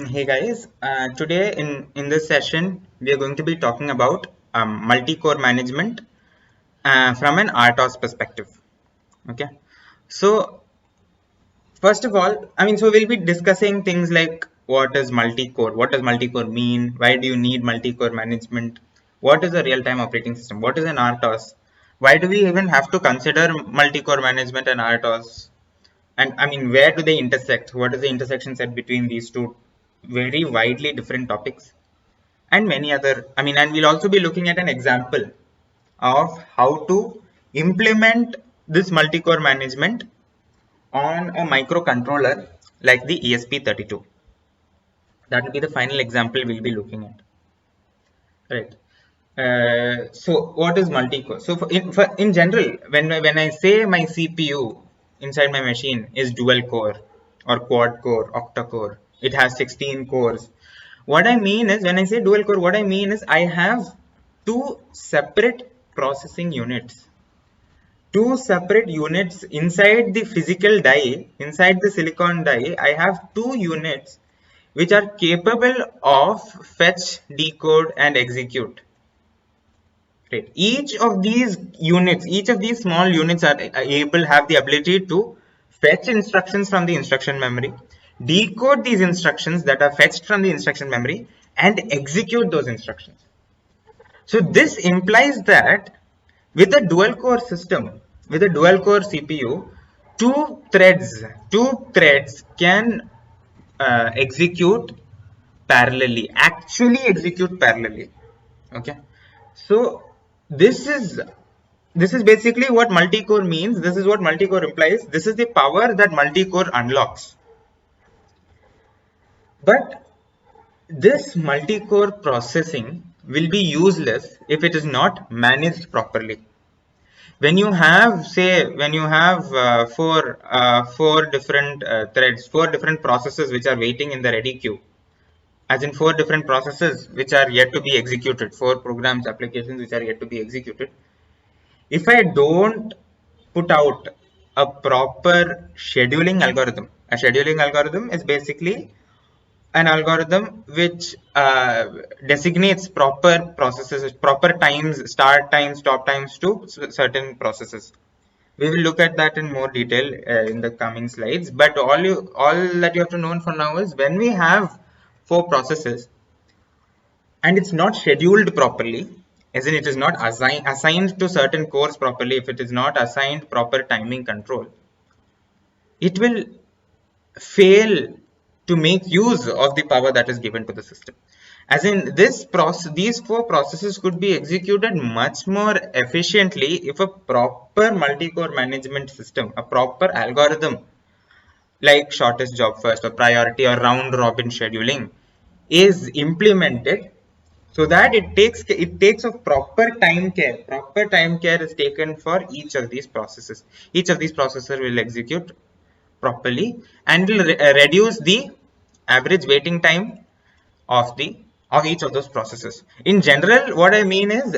Hey guys, today in this session we are going to be talking about multi-core management from an RTOS perspective. Okay, so first of all, so we'll be discussing things like what does multi-core mean, why do you need multi-core management, what is a real-time operating system, what is an RTOS, why do we even have to consider multi-core management and RTOS, and where do they intersect, what is the intersection set between these two very widely different topics, and many other. And we'll also be looking at an example of how to implement this multi-core management on a microcontroller like the ESP32. That will be the final example we'll be looking at. Right. So what is multi-core? So in general, when I say my CPU inside my machine is dual core or quad core, octa core, it has 16 cores. What I mean is, when I say dual core, what I mean is I have two separate processing units. Two separate units inside the physical die, inside the silicon die, I have two units which are capable of fetch, decode, and execute. Right. Each of these small units are have the ability to fetch instructions from the instruction memory, decode these instructions that are fetched from the instruction memory, and execute those instructions. So this implies that with a dual core system, with a dual core CPU, two threads can execute parallelly, actually execute parallelly. Okay, so this is this is basically what multi-core means. This is what multi-core implies. This is the power that multi-core unlocks. But this multi-core processing will be useless if it is not managed properly. When you have, say, when you have four different threads, four different processes which are waiting in the ready queue, as in four different processes which are yet to be executed, four programs, applications which are yet to be executed. If I don't put out a proper scheduling algorithm, a scheduling algorithm is basically an algorithm which designates proper processes, proper times, start times, stop times to certain processes. We will look at that in more detail in the coming slides. But all that you have to know for now is, when we have four processes and it's not scheduled properly, as in it is not assigned to certain cores properly, if it is not assigned proper timing control, it will fail to make use of the power that is given to the system. As in, these four processes could be executed much more efficiently if a proper multi-core management system, a proper algorithm like shortest job first or priority or round robin scheduling is implemented, so that it takes a proper time care is taken for each of these processes. Each of these processes will execute properly and will reduce the average waiting time of the of each of those processes. In general, what I mean is,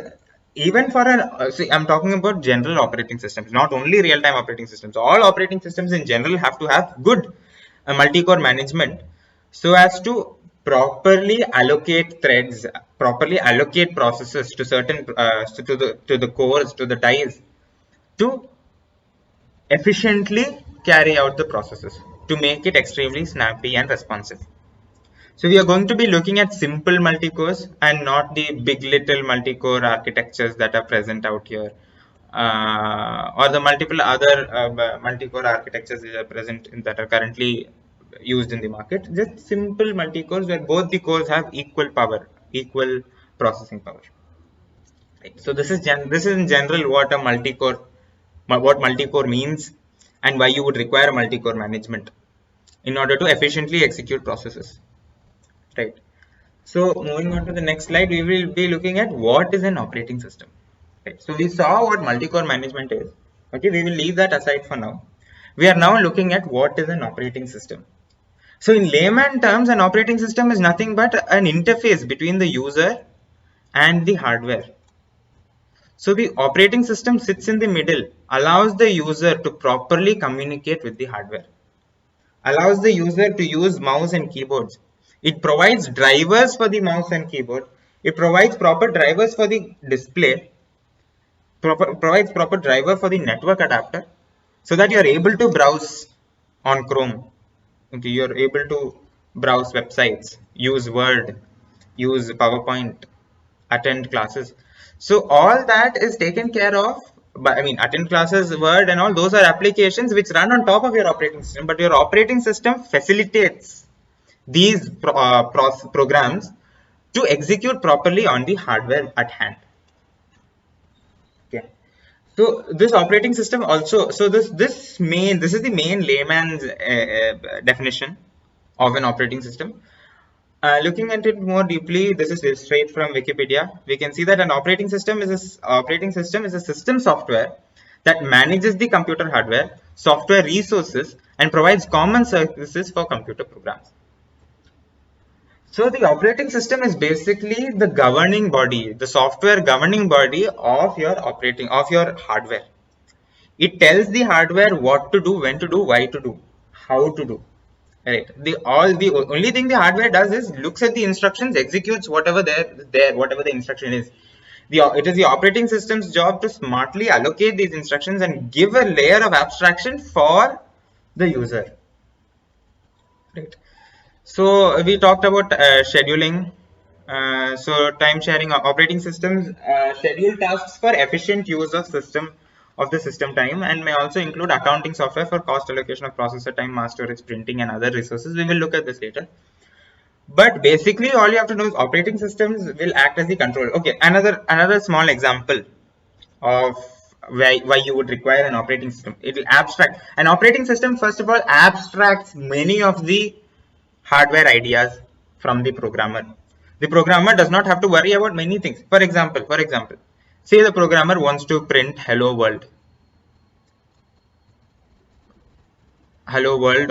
even for an see, I'm talking about general operating systems, not only real-time operating systems. All operating systems in general have to have good multi-core management, so as to properly allocate threads, properly allocate processes to certain to the cores, to the dies, to efficiently carry out the processes, to make it extremely snappy and responsive. So we are going to be looking at simple multi-cores and not the big little multi-core architectures that are present out here, or the multiple other multi-core architectures that are that are currently used in the market. Just simple multi-cores where both the cores have equal power, equal processing power. Right. So this is in general what a multi-core means, and why you would require multi-core management in order to efficiently execute processes. Right. So moving on to the next slide, we will be looking at what is an operating system. Right. So we saw what multi-core management is. Okay, we will leave that aside for now. We are now looking at what is an operating system. So in layman terms, an operating system is nothing but an interface between the user and the hardware. So the operating system sits in the middle, allows the user to properly communicate with the hardware, allows the user to use mouse and keyboards, It provides drivers for the mouse and keyboard. It provides proper drivers for the display, provides proper driver for the network adapter, so that you are able to browse on Chrome. Okay, you are able to browse websites, use Word, use PowerPoint, attend classes. So all that is taken care of by, I mean, attend classes, Word and all those are applications which run on top of your operating system, but your operating system facilitates these programs to execute properly on the hardware at hand. Okay. So this operating system also, so this is the main layman's definition of an operating system. Looking at it more deeply, this is straight from Wikipedia. We can see that an operating system is a system software that manages the computer hardware, software resources, and provides common services for computer programs. So the operating system is basically the governing body, the software governing body of your hardware. It tells the hardware what to do, when to do, why to do, how to do. Right. The only thing the hardware does is looks at the instructions, executes whatever whatever the instruction is. It is the operating system's job to smartly allocate these instructions and give a layer of abstraction for the user. Right. So we talked about scheduling. So time sharing operating systems schedule tasks for efficient use of the system time, and may also include accounting software for cost allocation of processor time, mass storage, printing, and other resources. We will look at this later. But basically, all you have to know is operating systems will act as the control. Okay, another small example of why you would require an operating system. It will abstract. An operating system, first of all, abstracts many of the hardware ideas from the programmer. The programmer does not have to worry about many things. For example, say the programmer wants to print hello world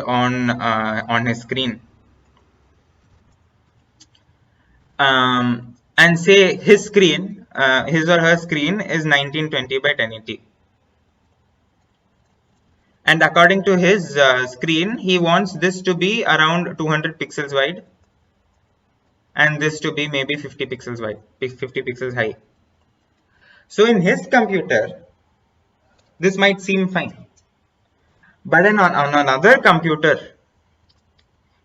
on his screen, and say his or her screen is 1920 by 1080, and according to his screen, he wants this to be around 200 pixels wide, and this to be maybe 50 pixels wide, 50 pixels high. So in his computer, this might seem fine. But then on another computer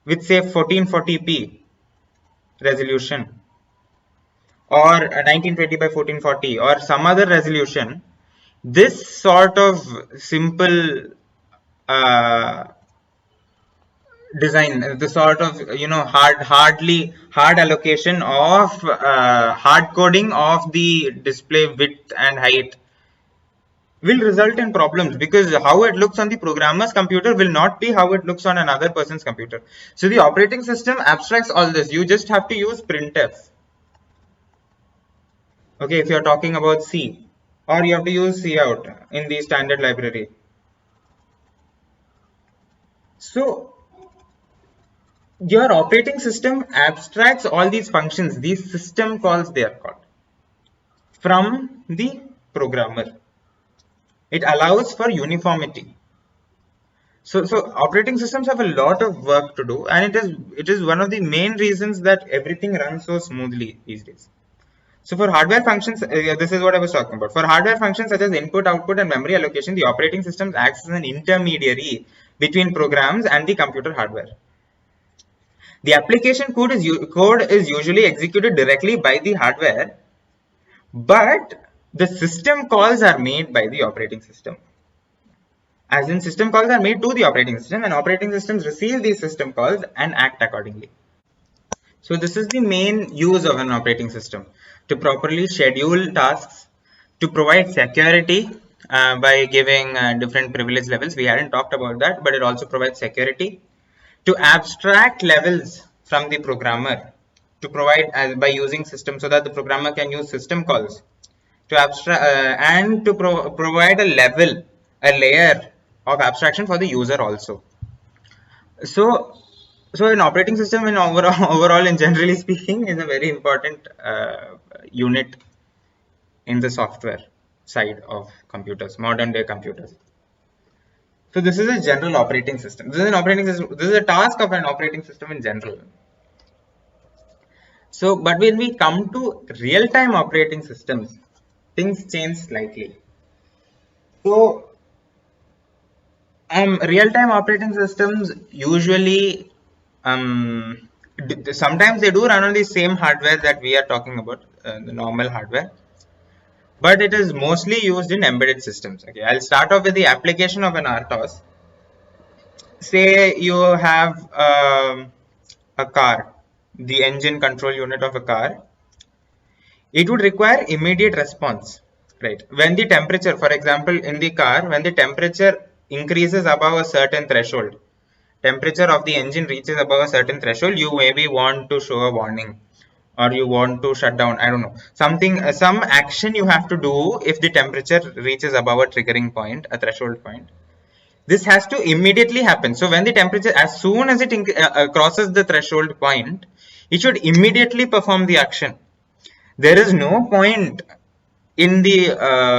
with say 1440p resolution, or 1920 by 1440, or some other resolution, this sort of simple uh, design, the sort of hard allocation of hard coding of the display width and height will result in problems, because how it looks on the programmer's computer will not be how it looks on another person's computer. So the operating system abstracts all this. You just have to use printf. Okay, if you're talking about C, or you have to use cout in the standard library. So your operating system abstracts all these functions, these system calls they are called, from the programmer. It allows for uniformity. So operating systems have a lot of work to do, and it is one of the main reasons that everything runs so smoothly these days. So for hardware functions, this is what I was talking about. For hardware functions such as input, output, and memory allocation, the operating system acts as an intermediary between programs and the computer hardware. The application code is usually executed directly by the hardware, but the system calls are made by the operating system. As in, system calls are made to the operating system, and operating systems receive these system calls and act accordingly. So this is the main use of an operating system: to properly schedule tasks, to provide security by giving different privilege levels. We hadn't talked about that, but it also provides security, to abstract levels from the programmer, to provide by using system, so that the programmer can use system calls to abstract and to provide a layer of abstraction for the user also. So an operating system in overall and generally speaking is a very important unit in the software side of computers, modern day computers. So this is a general operating system. This is a task of an operating system in general. So, but when we come to real-time operating systems, things change slightly. So, real-time operating systems usually, sometimes they do run on the same hardware that we are talking about, the normal hardware, but it is mostly used in embedded systems. Okay, I'll start off with the application of an RTOS. Say you have a car, the engine control unit of a car. It would require immediate response, right? When the temperature, for example, in the car, when the temperature increases above a certain threshold, temperature of the engine reaches above a certain threshold, you maybe want to show a warning, or you want to shut down, I don't know, something, some action you have to do if the temperature reaches above a triggering point, a threshold point. This has to immediately happen. So when the temperature, as soon as it crosses the threshold point, it should immediately perform the action. There is no point in the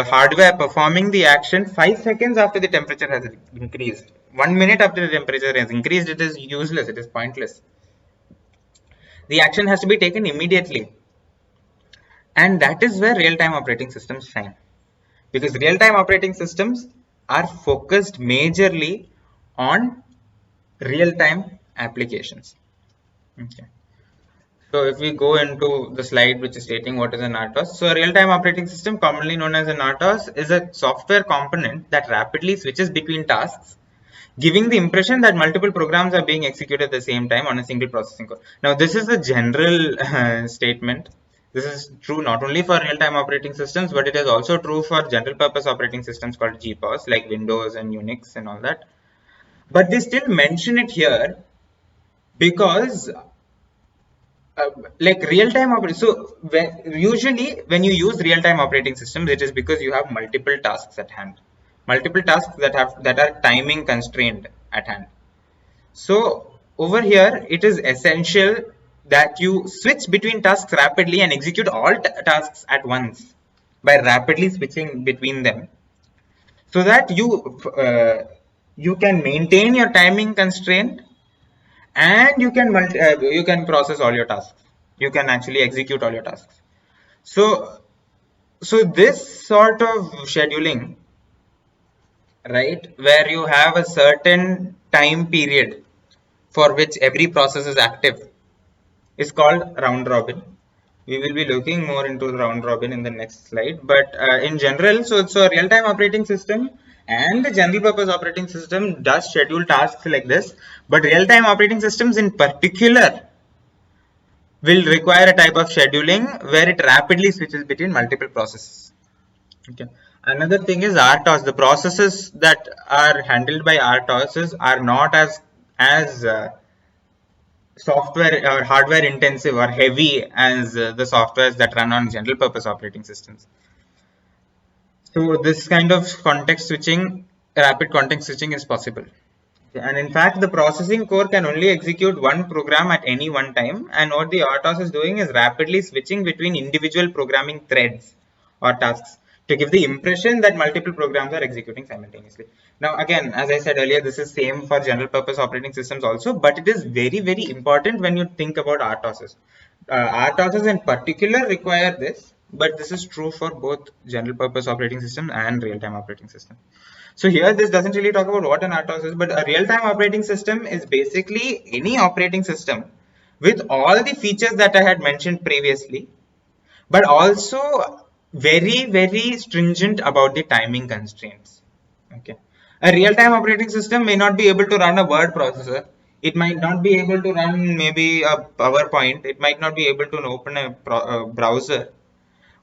hardware performing the action 5 seconds after the temperature has increased. 1 minute after the temperature has increased, it is useless, it is pointless. The action has to be taken immediately. And that is where real-time operating systems shine. Because real-time operating systems are focused majorly on real-time applications. Okay. So if we go into the slide which is stating what is an RTOS. So a real-time operating system, commonly known as an RTOS, is a software component that rapidly switches between tasks, giving the impression that multiple programs are being executed at the same time on a single processing core. Now this is a general statement. This is true not only for real-time operating systems, but it is also true for general purpose operating systems called GPOS, like Windows and Unix and all that. But they still mention it here because like real-time operating, so usually when you use real-time operating systems, it is because you have multiple tasks at hand, multiple tasks that are timing constrained at hand. So over here it is essential that you switch between tasks rapidly and execute all tasks at once by rapidly switching between them, so that you can maintain your timing constraint, and you can process all your tasks, you can actually execute all your tasks. So so this sort of scheduling, right, where you have a certain time period for which every process is active, is called round robin. We will be looking more into round robin in the next slide, but in general, so a real-time operating system and the general purpose operating system does schedule tasks like this, but real-time operating systems in particular will require a type of scheduling where it rapidly switches between multiple processes. Okay. Another thing is RTOS. The processes that are handled by RTOSs are not as software or hardware intensive or heavy as the softwares that run on general purpose operating systems. So this kind of context switching, rapid context switching, is possible. And in fact, the processing core can only execute one program at any one time. And what the RTOS is doing is rapidly switching between individual programming threads or tasks to give the impression that multiple programs are executing simultaneously. Now, again, as I said earlier, this is same for general purpose operating systems also, but it is very, very important when you think about RTOSs. RTOSs in particular require this, but this is true for both general purpose operating system and real-time operating system. So here this doesn't really talk about what an RTOS is, but a real-time operating system is basically any operating system with all the features that I had mentioned previously, but also very, very stringent about the timing constraints. Okay. A real-time operating system may not be able to run a word processor. It might not be able to run maybe a PowerPoint. It might not be able to open a browser.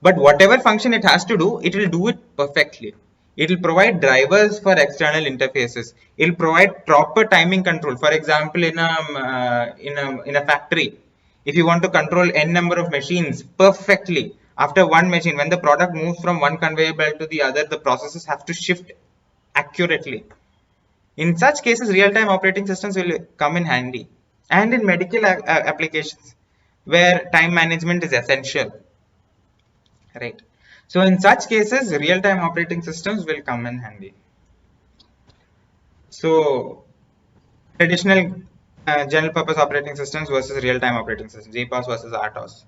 But whatever function it has to do, it will do it perfectly. It will provide drivers for external interfaces. It will provide proper timing control. For example, in a factory, if you want to control n number of machines perfectly, after one machine, when the product moves from one conveyor belt to the other, the processes have to shift accurately. In such cases, real-time operating systems will come in handy. And in medical applications, where time management is essential, right? So in such cases, real-time operating systems will come in handy. So traditional General purpose operating systems versus real-time operating systems, GPOS versus RTOS.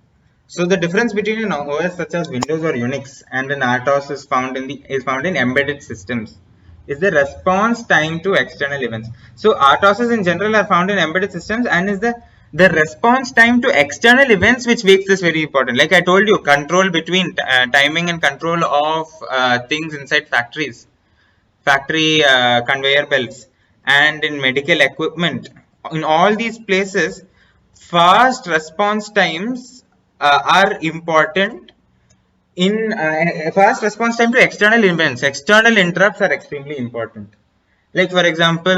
So the difference between an OS such as Windows or Unix and an RTOS is found in embedded systems. Is the response time to external events. So RTOSs in general are found in embedded systems, and is the response time to external events which makes this very important. Like I told you, control between timing and control of things inside factories, factory conveyor belts, and in medical equipment. In all these places, fast response times are important. In fast response time to external events, external interrupts are extremely important. Like for example,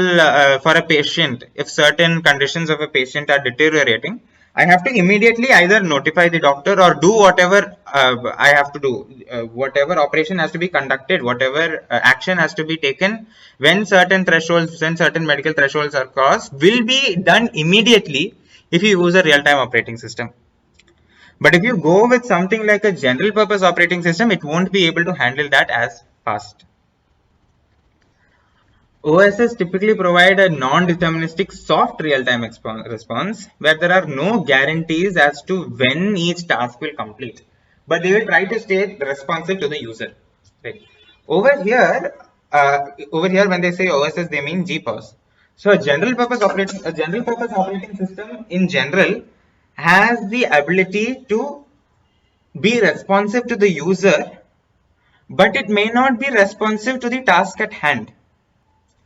for a patient, if certain conditions of a patient are deteriorating, I have to immediately either notify the doctor or do whatever I have to do. Whatever operation has to be conducted, whatever action has to be taken when certain thresholds, when certain medical thresholds are crossed, will be done immediately if you use a real-time operating system. But if you go with something like a general purpose operating system, it won't be able to handle that as fast. OSs typically provide a non-deterministic soft real-time response where there are no guarantees as to when each task will complete, but they will try to stay responsive to the user. Right. Over here, when they say OSs, they mean GPOS. So a general purpose operating system in general has the ability to be responsive to the user, but it may not be responsive to the task at hand.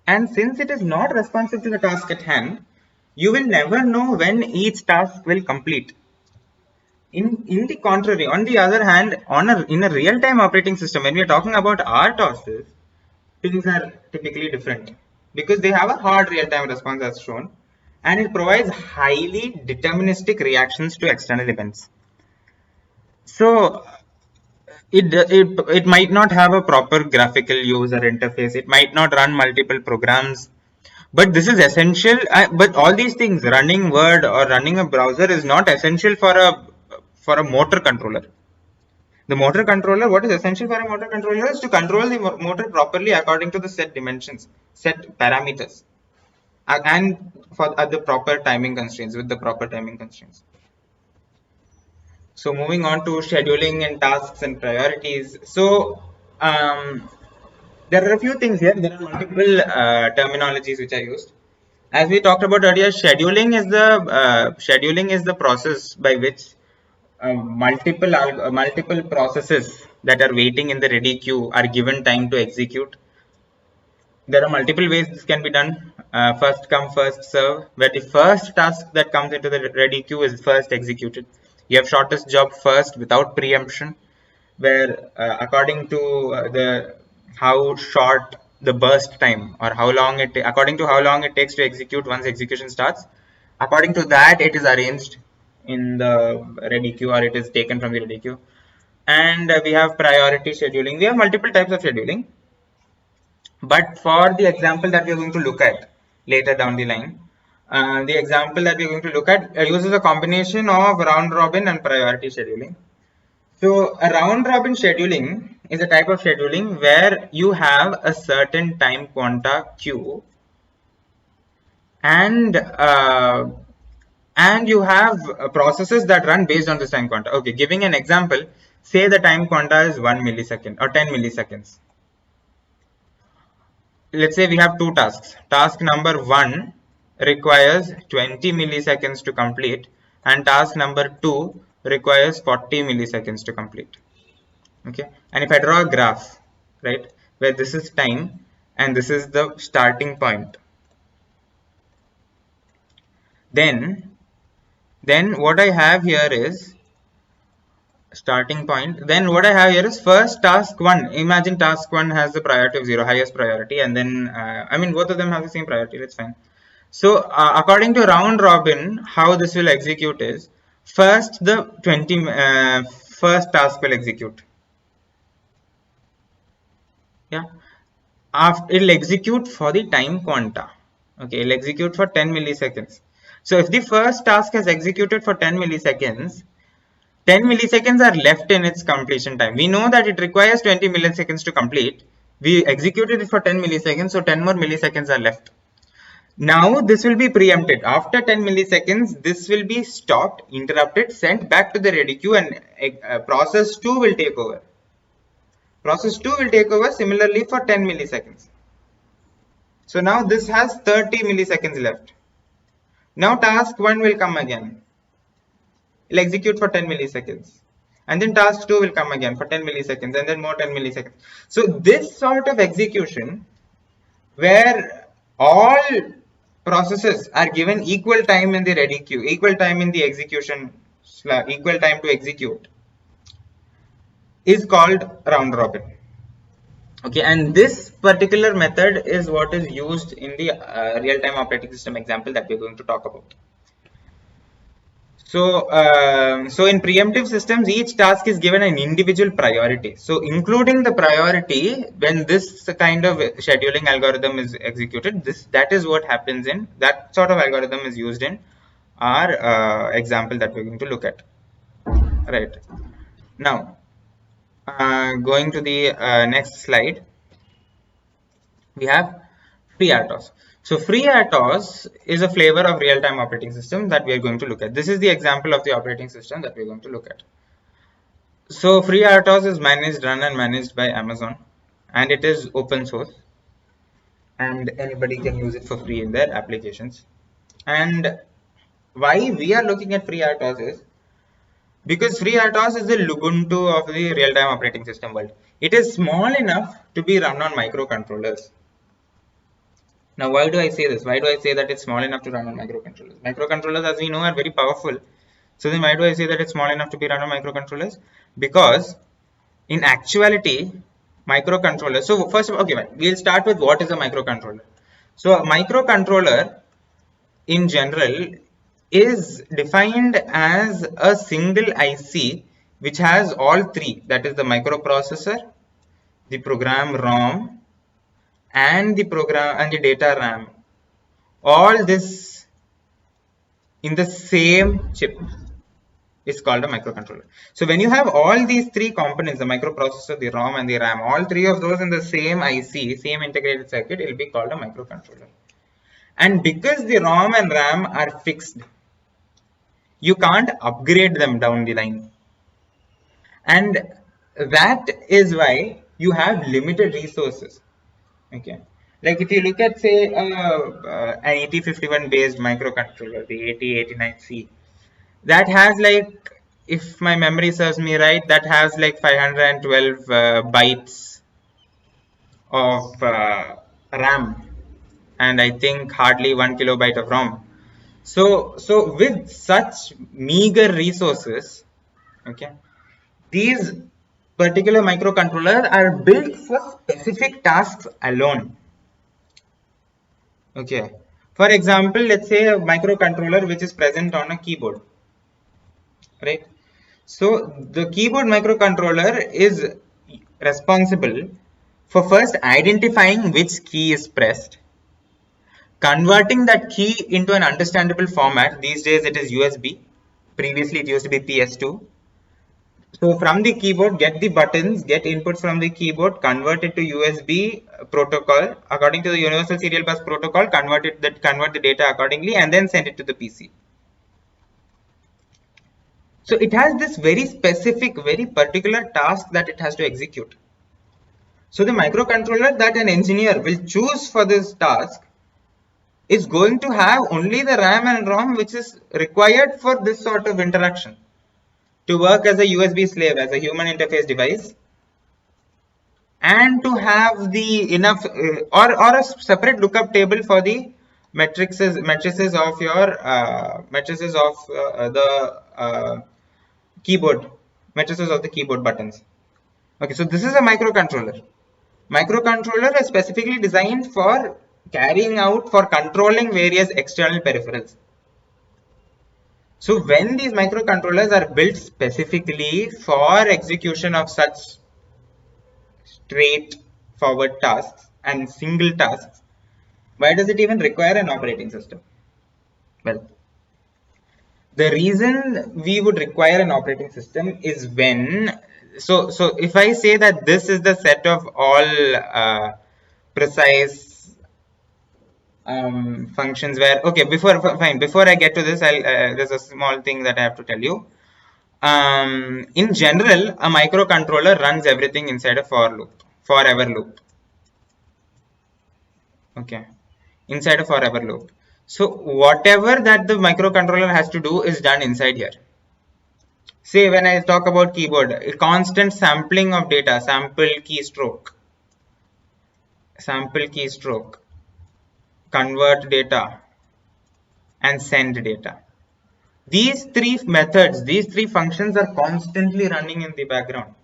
And since it is not responsive to the task at hand, you will never know when each task will complete. In the contrary, on the other hand, in a real-time operating system, when we are talking about RTOSs, things are typically different because they have a hard real-time response as shown, and it provides highly deterministic reactions to external events. So it might not have a proper graphical user interface. It might not run multiple programs. But this is essential. But all these things, running Word or running a browser, is not essential for a motor controller. The motor controller, what is essential for a motor controller is to control the motor properly according to the set dimensions, set parameters, and for the proper timing constraints, with the proper timing constraints. So moving on to scheduling and tasks and priorities. So there are a few things here. There are multiple terminologies which I used. As we talked about earlier, scheduling is the process by which multiple processes that are waiting in the ready queue are given time to execute. There are multiple ways this can be done. First come, first serve, where the first task that comes into the ready queue is first executed. You have shortest job first without preemption, where according to the how short the burst time, or how long according to how long it takes to execute once execution starts, according to that it is arranged in the ready queue, or it is taken from the ready queue. And we have priority scheduling. We have multiple types of scheduling, but for the example that we are going to look at later down the line, the example that we are going to look at uses a combination of round robin and priority scheduling. So a round robin scheduling is a type of scheduling where you have a certain time quanta queue, and you have processes that run based on this time quanta. Okay, giving an example, say the time quanta is 1 millisecond or 10 milliseconds. Let's say we have two tasks. Task number 1 requires 20 milliseconds to complete, and task number 2 requires 40 milliseconds to complete. Okay, and if I draw a graph, right, where this is time and this is the starting point, then what I have here is starting point. Then what I have here is first task 1. Imagine task 1 has the priority of 0, highest priority, and then I mean both of them have the same priority. That's fine. So according to round robin, how this will execute is first the first task will execute. Yeah, after it'll execute for the time quanta. Okay, it'll execute for 10 milliseconds. So if the first task has executed for 10 milliseconds, 10 milliseconds are left in its completion time. We know that it requires 20 milliseconds to complete. We executed it for 10 milliseconds, so 10 more milliseconds are left. Now this will be preempted. After 10 milliseconds, this will be stopped, interrupted, sent back to the ready queue, and process 2 will take over. Process 2 will take over similarly for 10 milliseconds. So now this has 30 milliseconds left. Now task 1 will come again. It will execute for 10 milliseconds. And then task 2 will come again for 10 milliseconds and then more 10 milliseconds. So this sort of execution where all processes are given equal time in the ready queue, equal time in the execution, equal time to execute, is called round robin. Okay, and this particular method is what is used in the real-time operating system example that we're going to talk about. So in preemptive systems, each task is given an individual priority. So including the priority, when this kind of scheduling algorithm is executed, that is what happens in that sort of algorithm is used in our example that we're going to look at. Right now, going to the next slide, we have FreeRTOS. So FreeRTOS is a flavor of real-time operating system that we are going to look at. This is the example of the operating system that we're going to look at. So FreeRTOS is run and managed by Amazon, and it is open source, and anybody can use it for free in their applications. And why we are looking at FreeRTOS is because FreeRTOS is the Lubuntu of the real-time operating system world. It is small enough to be run on microcontrollers. Now, why do I say this? Why do I say that it's small enough to run on microcontrollers? Microcontrollers, as we know, are very powerful. So then why do I say that it's small enough to be run on microcontrollers? Because in actuality, microcontrollers. So first, okay, we'll start with what is a microcontroller. So a microcontroller in general is defined as a single IC which has all three, that is the microprocessor, the program ROM, and the data RAM, all this in the same chip is called a microcontroller. So when you have all these three components, the microprocessor, the ROM, and the RAM, all three of those in the same IC, same integrated circuit, it will be called a microcontroller. And because the ROM and RAM are fixed, you can't upgrade them down the line. And that is why you have limited resources. Okay, like if you look at say an 8051 based microcontroller, the 8089C, that has like, if my memory serves me right, that has like 512 bytes of RAM, and I think hardly 1 kilobyte of ROM. So with such meager resources, okay, these particular microcontrollers are built for specific tasks alone. Okay, for example, let's say a microcontroller which is present on a keyboard, right? So the keyboard microcontroller is responsible for first identifying which key is pressed, converting that key into an understandable format. These days it is USB. Previously it used to be PS2. So from the keyboard, get the buttons, get inputs from the keyboard, convert it to USB protocol according to the Universal Serial Bus Protocol, convert the data accordingly, and then send it to the PC. So it has this very specific, very particular task that it has to execute. So the microcontroller that an engineer will choose for this task is going to have only the RAM and ROM which is required for this sort of interaction to work as a USB slave, as a human interface device, and to have the enough or a separate lookup table for the matrices of your matrices of the keyboard, matrices of the keyboard buttons. Okay, so this is a microcontroller. Microcontroller is specifically designed for carrying out, for controlling various external peripherals. So when these microcontrollers are built specifically for execution of such straightforward tasks and single tasks, why does it even require an operating system? Well, the reason we would require an operating system is when, so if I say that this is the set of all precise functions where, okay, before I get to this, there's a small thing that I have to tell you. In general, a microcontroller runs everything inside a forever loop. Okay, inside a forever loop. So whatever that the microcontroller has to do is done inside here. Say when I talk about keyboard, a constant sampling of data, sample keystroke, convert data, and send data. These three methods, these three functions are constantly running in the background.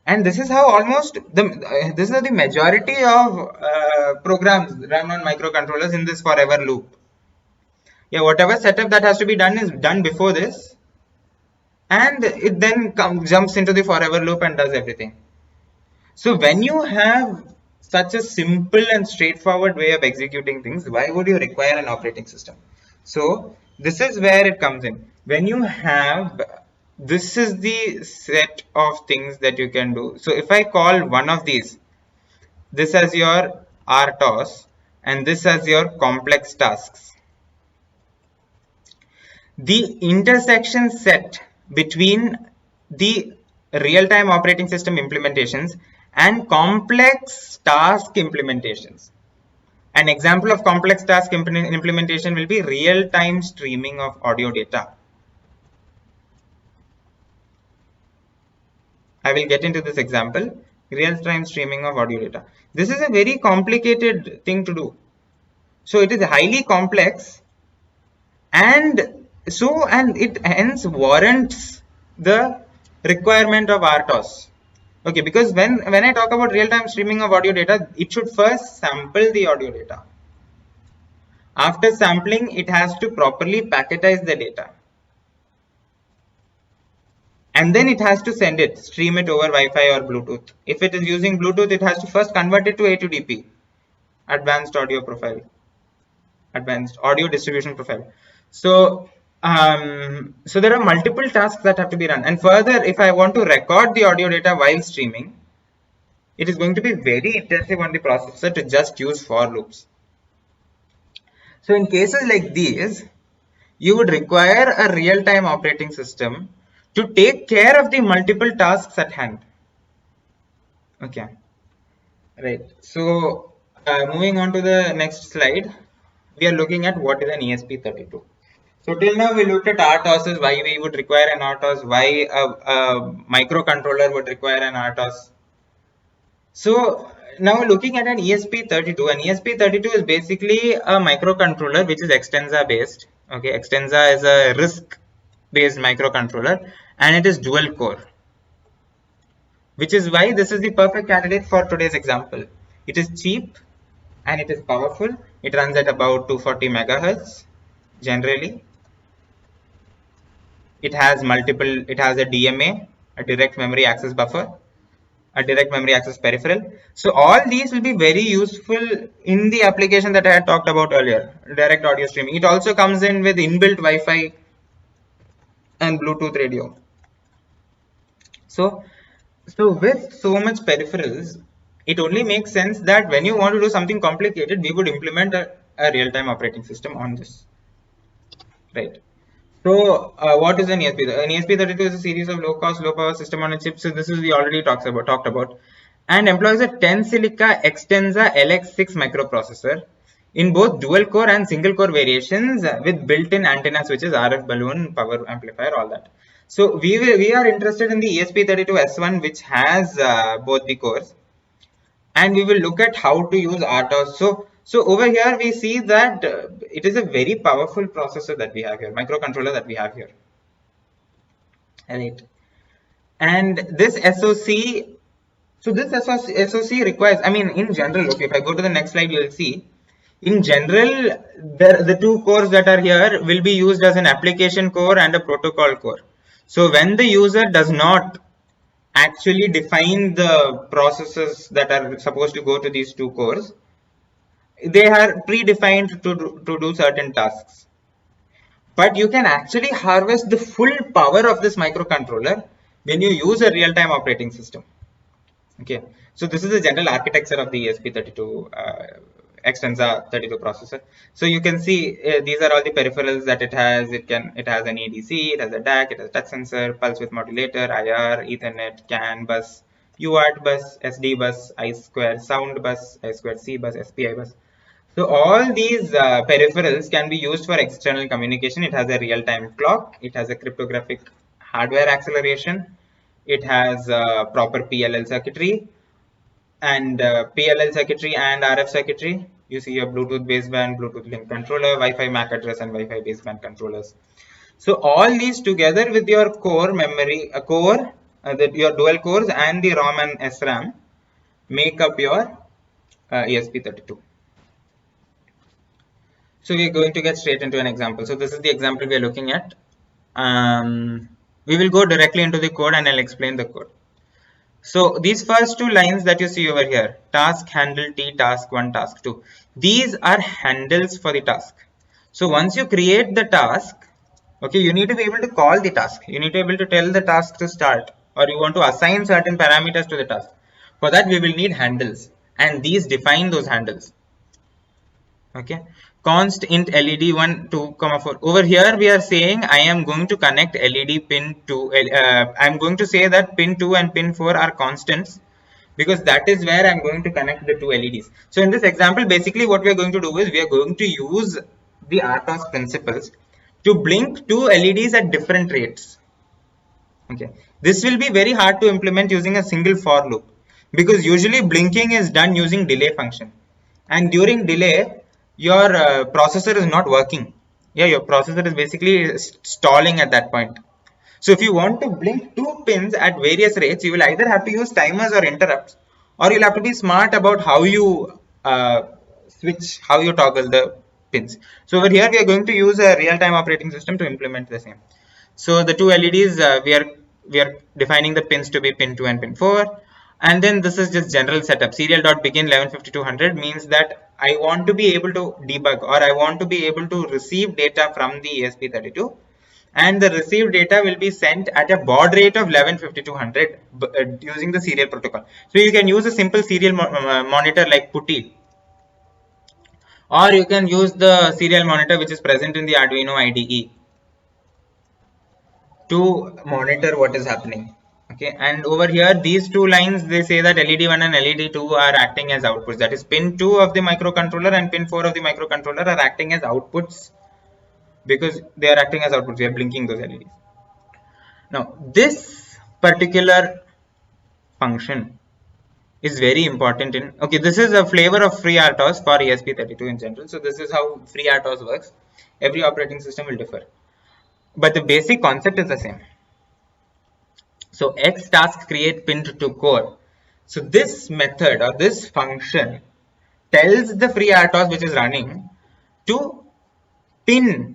And this is how almost this is the majority of programs run on microcontrollers in this forever loop. Yeah, whatever setup that has to be done is done before this, and it then jumps into the forever loop and does everything. So when you have such a simple and straightforward way of executing things, why would you require an operating system? So this is where it comes in. When you have, this is the set of things that you can do. So if I call one of these, this as your RTOS and this as your complex tasks, the intersection set between the real-time operating system implementations and complex task implementations. An example of complex task implementation will be real-time streaming of audio data. I will get into this example, real-time streaming of audio data. This is a very complicated thing to do. So it is highly complex, and it hence warrants the requirement of RTOS. Okay, because when I talk about real-time streaming of audio data, it should first sample the audio data. After sampling, it has to properly packetize the data. And then it has to stream it over Wi-Fi or Bluetooth. If it is using Bluetooth, it has to first convert it to A2DP, Advanced Audio Distribution Profile. So there are multiple tasks that have to be run. And further, if I want to record the audio data while streaming, it is going to be very intensive on the processor to just use for loops. So in cases like these, you would require a real-time operating system to take care of the multiple tasks at hand. Okay, right. So moving on to the next slide, we are looking at what is an ESP32. So till now we looked at RTOS, why we would require an RTOS, why a microcontroller would require an RTOS. So now looking at an ESP32, an ESP32 is basically a microcontroller which is Xtensa based. Okay, Xtensa is a RISC based microcontroller and it is dual core, which is why this is the perfect candidate for today's example. It is cheap and it is powerful. It runs at about 240 megahertz generally. It has a DMA, a direct memory access buffer, a direct memory access peripheral. So all these will be very useful in the application that I had talked about earlier, direct audio streaming. It also comes in with inbuilt Wi-Fi and Bluetooth radio. So with so much peripherals, it only makes sense that when you want to do something complicated, we would implement a real-time operating system on this, right? So what is an ESP? An ESP32 is a series of low-cost, low-power system on a chip. So this is we already talked about, and employs a 10 silica Xtensa LX6 microprocessor in both dual-core and single-core variations with built-in antenna switches, RF balloon, power amplifier, all that. So we are interested in the ESP32S1, which has both the cores, and we will look at how to use RTOS. So over here we see that it is a very powerful processor that we have here, microcontroller that we have here, right? And this SoC, so this SoC requires, I mean, in general, okay, if I go to the next slide, you will see, in general, the two cores that are here will be used as an application core and a protocol core. So when the user does not actually define the processes that are supposed to go to these two cores, they are predefined to do certain tasks. But you can actually harvest the full power of this microcontroller when you use a real-time operating system. Okay, so this is the general architecture of the ESP32 Xtensa 32 processor. So you can see these are all the peripherals that it has. It has an ADC, it has a DAC, it has a touch sensor, pulse width modulator, IR, Ethernet, CAN bus, UART bus, SD bus, I2 sound bus, I2C bus, SPI bus. So all these peripherals can be used for external communication. It has a real-time clock. It has a cryptographic hardware acceleration. It has proper PLL circuitry and PLL circuitry and RF circuitry. You see a Bluetooth baseband, Bluetooth link controller, Wi-Fi MAC address, and Wi-Fi baseband controllers. So all these together with your core memory, your dual cores and the ROM and SRAM make up your ESP32. So we are going to get straight into an example. So this is the example we are looking at. We will go directly into the code and I'll explain the code. So these first two lines that you see over here, task handle T, task 1, task 2. These are handles for the task. So once you create the task, okay, you need to be able to call the task. You need to be able to tell the task to start, or you want to assign certain parameters to the task. For that, we will need handles, and these define those handles. Okay, const int led 1 2 comma 4. Over here we are saying I am going to connect led pin to I am going to say that pin 2 and pin 4 are constants, because that is where I'm going to connect the two LEDs. So in this example, basically what we are going to do is we are going to use the RTOS principles to blink two LEDs at different rates. Okay, this will be very hard to implement using a single for loop, because usually blinking is done using delay function, and during delay your processor is not working. Yeah, your processor is basically stalling at that point. So if you want to blink two pins at various rates, you will either have to use timers or interrupts, or you'll have to be smart about how you how you toggle the pins. So over here we are going to use a real-time operating system to implement the same. So the two LEDs, we are defining the pins to be pin 2 and pin 4. And then this is just general setup. Serial.begin 115200 means that I want to be able to debug, or I want to be able to receive data from the ESP32, and the received data will be sent at a baud rate of 115200 using the serial protocol. So you can use a simple serial monitor like PuTTY, or you can use the serial monitor which is present in the Arduino IDE to monitor what is happening. Okay, and over here these two lines, they say that LED1 and LED2 are acting as outputs. That is, pin 2 of the microcontroller and pin 4 of the microcontroller are acting as outputs, because they are acting as outputs. We are blinking those LEDs. Now this particular function is very important in, okay, this is a flavor of FreeRTOS for ESP32 in general. So this is how FreeRTOS works. Every operating system will differ, but the basic concept is the same. So X task create pin to core. So this method or this function tells the FreeRTOS which is running to pin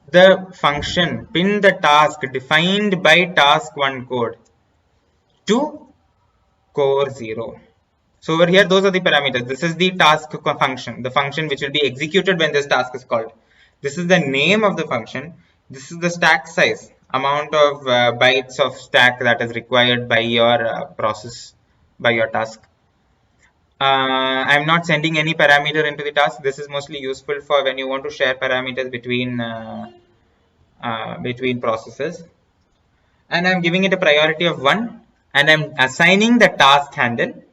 the function, pin the task defined by task1 code to core 0. So over here those are the parameters. This is the task function, the function which will be executed when this task is called. This is the name of the function. This is the stack size, amount of bytes of stack that is required by your process, by your task. I'm not sending any parameter into the task. This is mostly useful for when you want to share parameters between processes. And I'm giving it a priority of 1, and I'm assigning the task handle,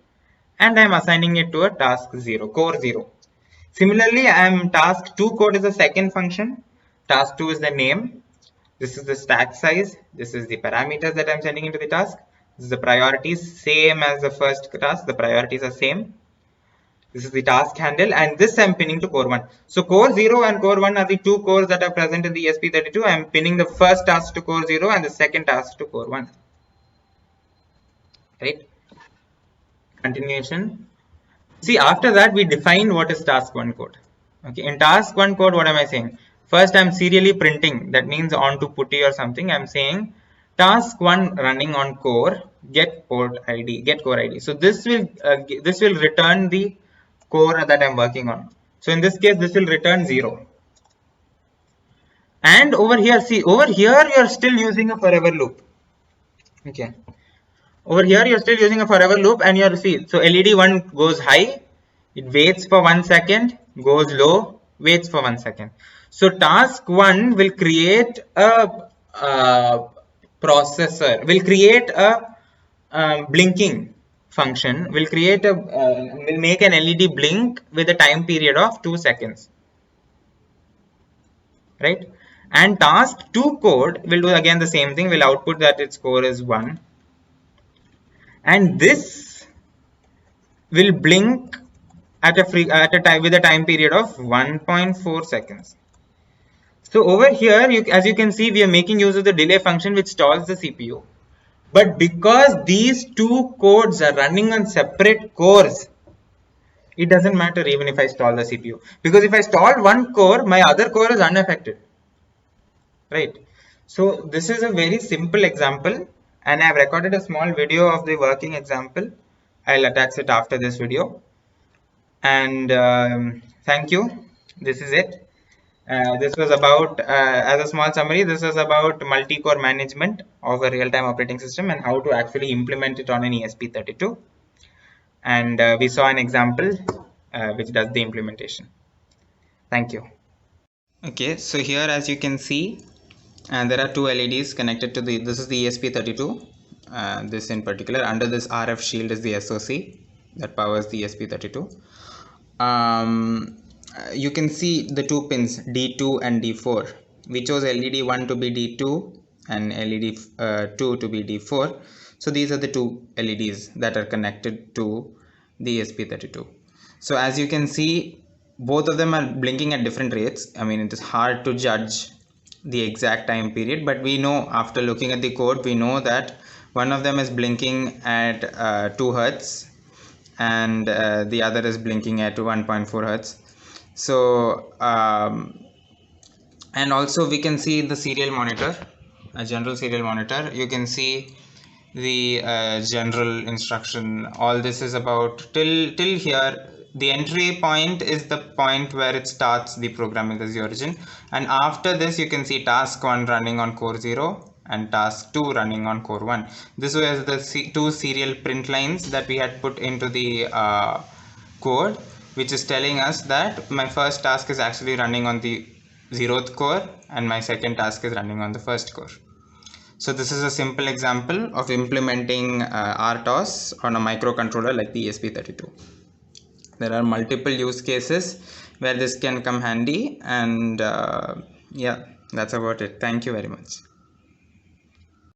and I'm assigning it to a task 0, core 0. Similarly, task 2 code is the second function. Task 2 is the name. This is the stack size. This is the parameters that I'm sending into the task. This is the priorities, same as the first task. The priorities are same. This is the task handle, and this I'm pinning to core 1. So core 0 and core 1 are the two cores that are present in the ESP32. I'm pinning the first task to core 0 and the second task to core 1. Right? Continuation. See, after that we define what is task 1 code. Okay, in task 1 code, what am I saying? First, I'm serially printing. That means onto PuTTY or something. I'm saying task 1 running on core, get port ID, get core ID. So this will return the core that I'm working on. So in this case, this will return 0. And over here, see, over here you're still using a forever loop. Okay. Over here you're still using a forever loop, and you'll see, so LED1 goes high, It waits for 1 second, goes low, waits for 1 second. So task 1 will create a processor, will create a blinking function, will create a will make an LED blink with a time period of 2 seconds, right? And task 2 code will do again the same thing, will output that its score is 1, and this will blink at a time with a time period of 1.4 seconds. So over here, as you can see, we are making use of the delay function which stalls the CPU. But because these two codes are running on separate cores, it doesn't matter even if I stall the CPU. Because if I stall one core, my other core is unaffected. Right. So this is a very simple example, and I have recorded a small video of the working example. I'll attach it after this video. And thank you. This is it. This was about, as a small summary, this was about multi-core management of a real-time operating system and how to actually implement it on an ESP32. And we saw an example which does the implementation. Thank you. Okay, so here as you can see, there are two LEDs connected to this is the ESP32. This in particular, under this RF shield is the SoC that powers the ESP32. You can see the two pins D2 and D4. We chose LED 1 to be D2 and LED 2 to be D4. So these are the two LEDs that are connected to the ESP32. So as you can see, both of them are blinking at different rates. I mean, it is hard to judge the exact time period, but we know after looking at the code, we know that one of them is blinking at 2 Hertz and the other is blinking at 1.4 Hertz. So and also we can see the serial monitor, a general serial monitor. You can see the general instruction. All this is about till here. The entry point is the point where it starts the programming as the origin, and after this you can see task 1 running on core 0 and task 2 running on core 1. This was the two serial print lines that we had put into the code, which is telling us that my first task is actually running on the 0th core and my second task is running on the first core. So this is a simple example of implementing RTOS on a microcontroller like the ESP32. There are multiple use cases where this can come handy, and yeah, that's about it. Thank you very much.